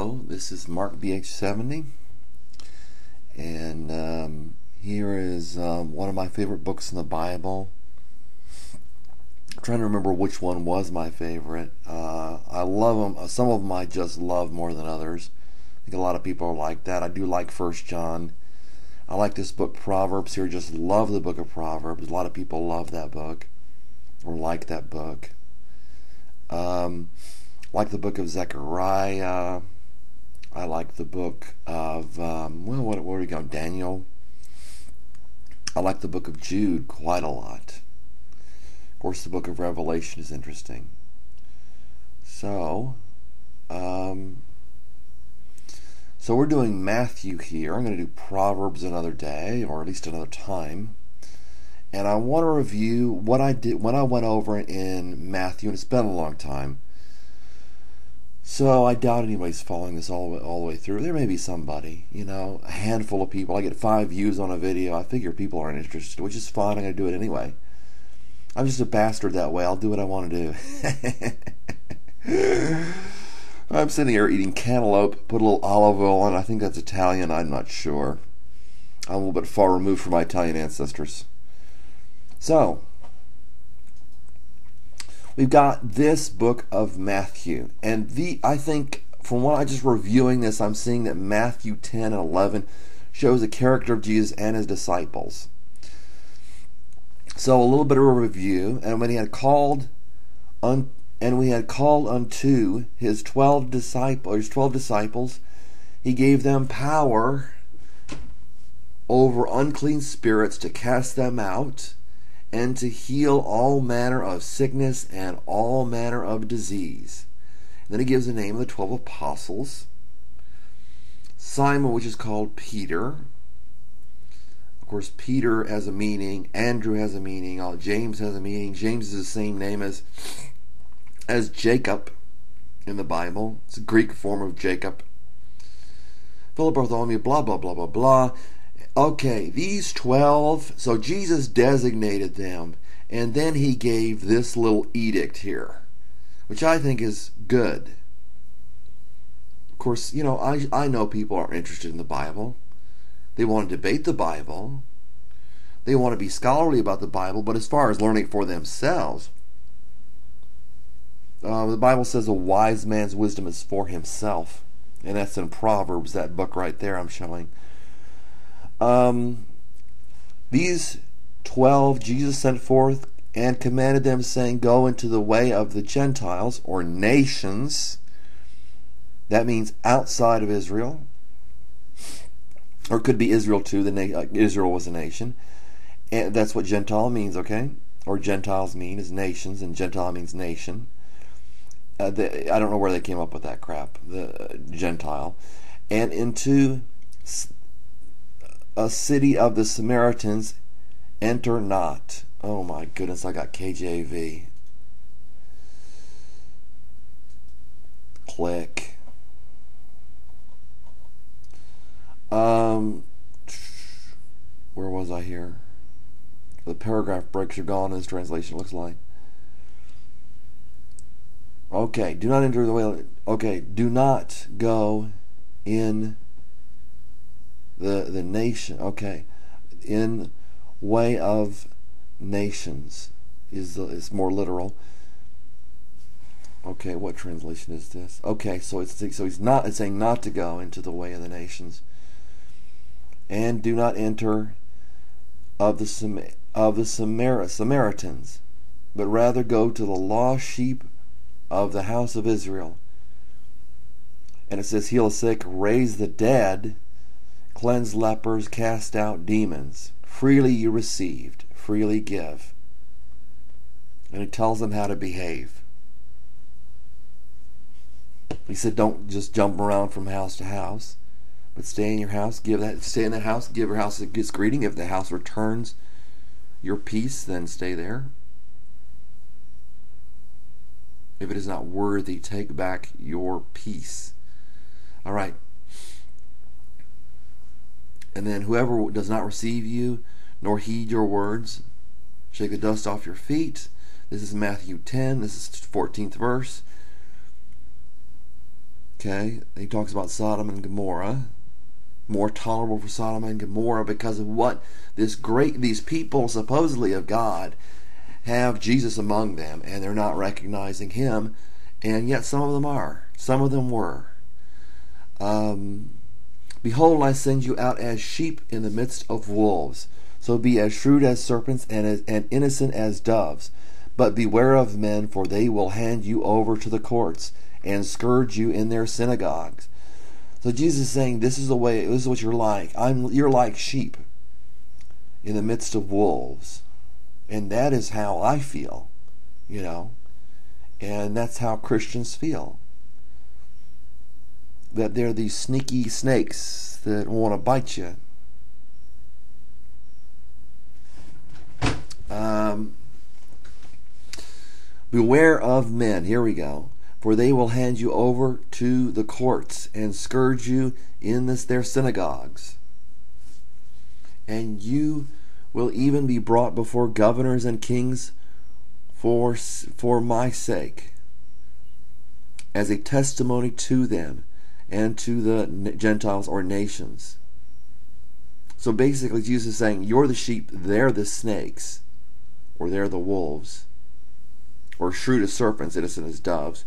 Hello, this is Mark BH70, and here is one of my favorite books in the Bible. I'm trying to remember which one was my favorite. I love them. Some of them I just love more than others. I think a lot of people are like that. I do like 1 John. I like this book, Proverbs here. Just love the book of Proverbs. A lot of people love that book or like that book. Like the book of Zechariah. I like the book of where do we go? Daniel. I like the book of Jude quite a lot. Of course, the book of Revelation is interesting. So we're doing Matthew here. I'm going to do Proverbs another day, or at least another time. And I want to review what I did when I went over in Matthew, and it's been a long time. So I doubt anybody's following this all the way through. There may be somebody, a handful of people. I get 5 views on a video. I figure people aren't interested, which is fine. I'm going to do it anyway. I'm just a bastard that way. I'll do what I want to do. I'm sitting here eating cantaloupe, put a little olive oil on. I think that's Italian. I'm not sure. I'm a little bit far removed from my Italian ancestors. So, we've got this book of Matthew, and I think from what I just reviewing this, I'm seeing that Matthew 10 and 11 shows the character of Jesus and his disciples. So a little bit of a review. And when he had called unto his 12 disciples, he gave them power over unclean spirits to cast them out, and to heal all manner of sickness and all manner of disease. And then he gives the name of the 12 apostles. Simon, which is called Peter. Of course, Peter has a meaning. Andrew has a meaning. James has a meaning. James is the same name as Jacob in the Bible. It's a Greek form of Jacob. Philip, Bartholomew, blah, blah, blah, blah, blah. Okay, these 12, so Jesus designated them, and then he gave this little edict here, which I think is good. Of course, I know people aren't interested in the Bible. They want to debate the Bible. They want to be scholarly about the Bible, but as far as learning for themselves, the Bible says a wise man's wisdom is for himself, and that's in Proverbs, that book right there I'm showing. These 12 Jesus sent forth and commanded them, saying, Go into the way of the Gentiles, or nations. That means outside of Israel. Or it could be Israel too. Israel was a nation. And that's what Gentile means, okay? Or Gentiles mean is nations, and Gentile means nation. I don't know where they came up with that crap, the Gentile. And into a city of the Samaritans, enter not. Oh my goodness, I got KJV. Click. Where was I here? The paragraph breaks are gone in this translation, looks like. Okay, do not enter the way. Okay, do not go in the nation. Okay, in way of nations is more literal. Okay, what translation is this? Okay, so it's saying not to go into the way of the nations, and do not enter of the Samaritans, but rather go to the lost sheep of the house of Israel. And it says, heal the sick, raise the dead, cleanse lepers, cast out demons. Freely you received, freely give. And he tells them how to behave. He said, don't just jump around from house to house, but stay in your house. Stay in the house. Give your house a good greeting. If the house returns your peace, then stay there. If it is not worthy, take back your peace. All right. And then whoever does not receive you, nor heed your words, shake the dust off your feet. This is Matthew 10. This is the 14th verse. Okay, he talks about Sodom and Gomorrah. More tolerable for Sodom and Gomorrah because of what these people supposedly of God have Jesus among them, and they're not recognizing him, and yet some of them are. Some of them were. Behold, I send you out as sheep in the midst of wolves. So be as shrewd as serpents and innocent as doves. But beware of men, for they will hand you over to the courts and scourge you in their synagogues. So Jesus is saying, this is what you're like. You're like sheep in the midst of wolves. And that is how I feel, And that's how Christians feel. That they're these sneaky snakes that want to bite you. Beware of men. Here we go. For they will hand you over to the courts and scourge you in their synagogues. And you will even be brought before governors and kings for my sake, as a testimony to them and to the Gentiles or nations. So basically Jesus is saying, you're the sheep, they're the snakes, or they're the wolves, or shrewd as serpents, innocent as doves.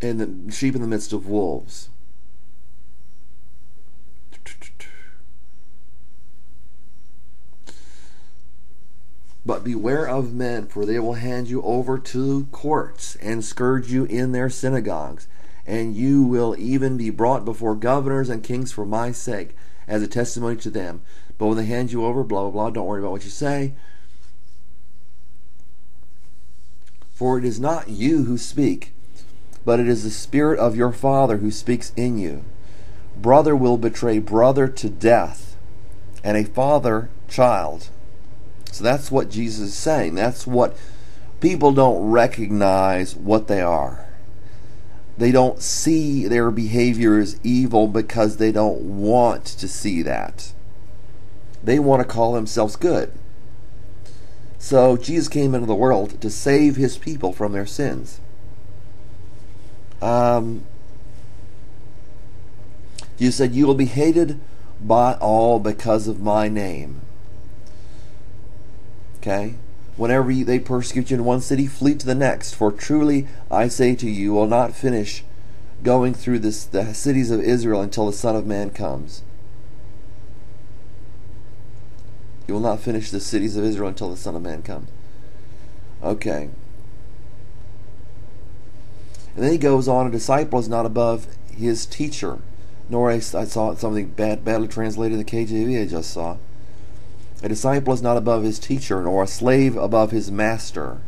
And the sheep in the midst of wolves. But beware of men, for they will hand you over to courts and scourge you in their synagogues. And you will even be brought before governors and kings for my sake, as a testimony to them. But when they hand you over, blah, blah, blah, don't worry about what you say. For it is not you who speak, but it is the Spirit of your Father who speaks in you. Brother will betray brother to death, and a father child. So that's what Jesus is saying. That's what people don't recognize what they are. They don't see their behavior as evil because they don't want to see that. They want to call themselves good. So Jesus came into the world to save his people from their sins. You said, you will be hated by all because of my name. Okay? Whenever they persecute you in one city, flee to the next. For truly I say to you, you will not finish going through the cities of Israel until the Son of Man comes. You will not finish the cities of Israel until the Son of Man comes. Okay. And then he goes on, a disciple is not above his teacher. Nor I saw something badly translated in the KJV I just saw. A disciple is not above his teacher, nor a slave above his master.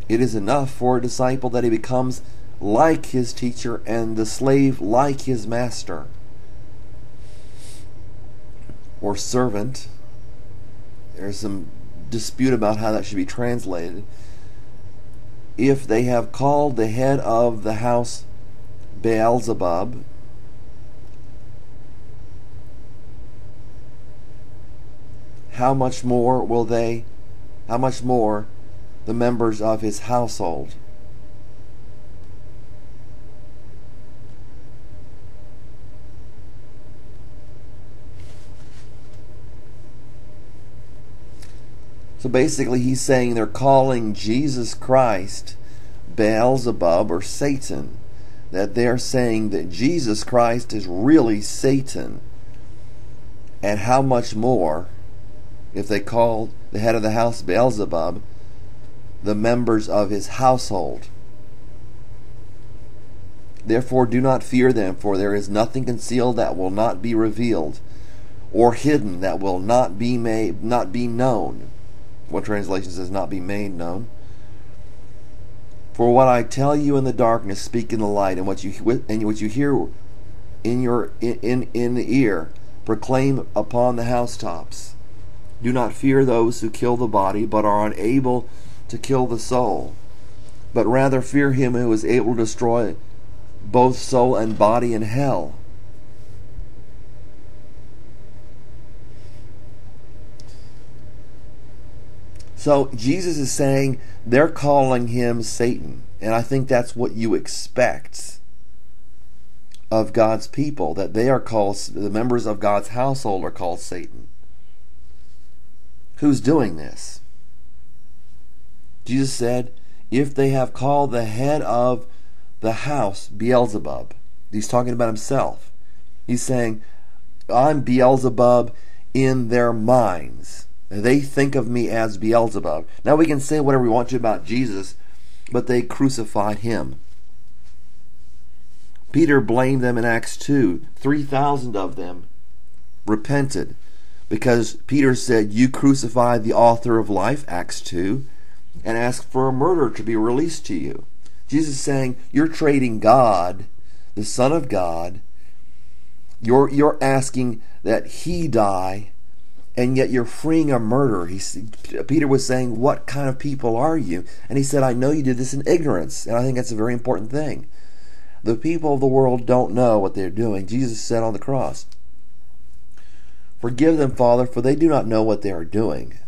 It is enough for a disciple that he becomes like his teacher and the slave like his master. Or servant. There's some dispute about how that should be translated. If they have called the head of the house Beelzebub, how much more the members of his household? So basically he's saying they're calling Jesus Christ Beelzebub or Satan. That they're saying that Jesus Christ is really Satan. And how much more if they called the head of the house Beelzebub, the members of his household. Therefore do not fear them, for there is nothing concealed that will not be revealed, or hidden that will not be known. One translation says not be made known. For what I tell you in the darkness, speak in the light, and what you hear in the ear, proclaim upon the housetops. Do not fear those who kill the body, but are unable to kill the soul, but rather fear him who is able to destroy both soul and body in hell. So Jesus is saying they're calling him Satan. And I think that's what you expect of God's people, that they are called, the members of God's household are called Satan. Who's doing this? Jesus said, if they have called the head of the house Beelzebub. He's talking about himself. He's saying, I'm Beelzebub in their minds. They think of me as Beelzebub. Now we can say whatever we want to about Jesus, but they crucified him. Peter blamed them in Acts 2. 3,000 of them repented because Peter said, you crucified the author of life, Acts 2, and asked for a murderer to be released to you. Jesus is saying, you're trading God, the Son of God, you're asking that he die, and yet you're freeing a murderer. Peter was saying, what kind of people are you? And he said, I know you did this in ignorance. And I think that's a very important thing. The people of the world don't know what they're doing. Jesus said on the cross, forgive them, Father, for they do not know what they are doing.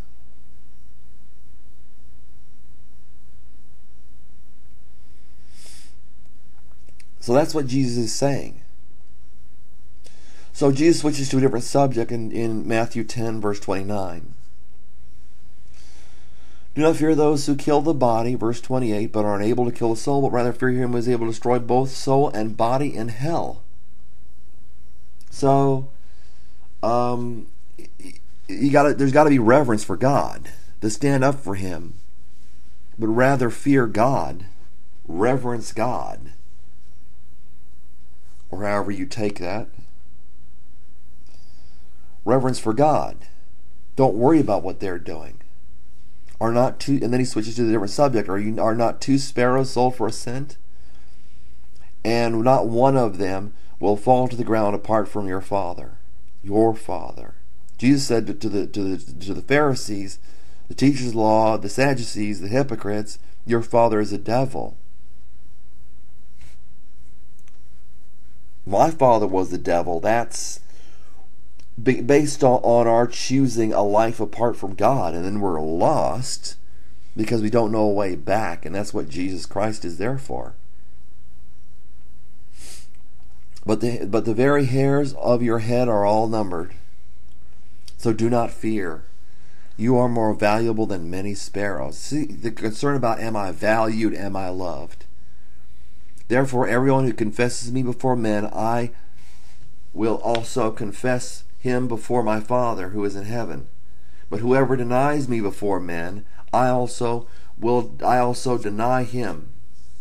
So that's what Jesus is saying. So Jesus switches to a different subject in Matthew 10, verse 29. Do not fear those who kill the body, verse 28, but are unable to kill the soul, but rather fear him who is able to destroy both soul and body in hell. So, there's got to be reverence for God, to stand up for him, but rather fear God, reverence God, or however you take that. Reverence for God. Don't worry about what they're doing. And then he switches to a different subject. Are not 2 sparrows sold for a cent? And not one of them will fall to the ground apart from your Father. Your Father. Jesus said to the Pharisees, the teachers of the law, the Sadducees, the hypocrites, your father is a devil. My father was the devil. That's based on our choosing a life apart from God, and then we're lost because we don't know a way back, and that's what Jesus Christ is there for. But the very hairs of your head are all numbered. So do not fear. You are more valuable than many sparrows. See, the concern about am I valued, am I loved? Therefore, everyone who confesses me before men, I will also confess him before my Father who is in heaven. But whoever denies me before men, I also deny him.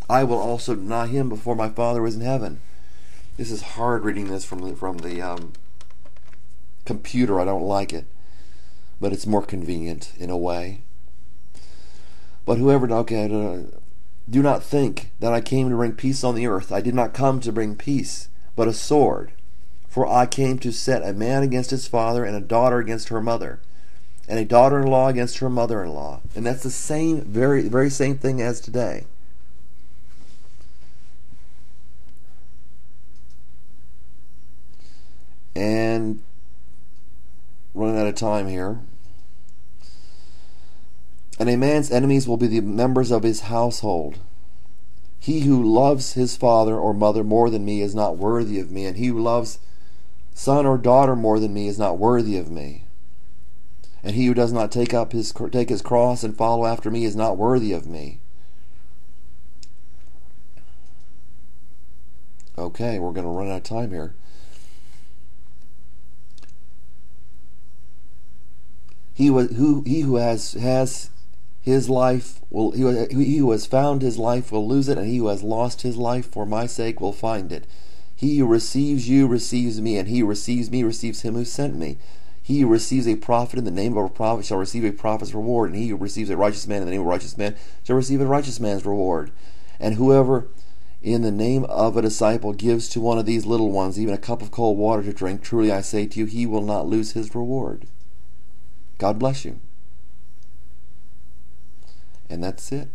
I will also deny him before my Father who is in heaven. This is hard reading this from the computer. I don't like it, but it's more convenient in a way. But do not think that I came to bring peace on the earth. I did not come to bring peace, but a sword. For I came to set a man against his father, and a daughter against her mother, and a daughter-in-law against her mother-in-law. And that's the very, very same thing as today. And running out of time here. And a man's enemies will be the members of his household. He who loves his father or mother more than me is not worthy of me, and he who loves son or daughter more than me is not worthy of me. And he who does not take his cross and follow after me is not worthy of me. Okay, we're going to run out of time here. He who has his life he who has found his life will lose it, and he who has lost his life for my sake will find it. He who receives you receives me, and he who receives me receives him who sent me. He who receives a prophet in the name of a prophet shall receive a prophet's reward, and he who receives a righteous man in the name of a righteous man shall receive a righteous man's reward. And whoever in the name of a disciple gives to one of these little ones even a cup of cold water to drink, truly I say to you, he will not lose his reward. God bless you. And that's it.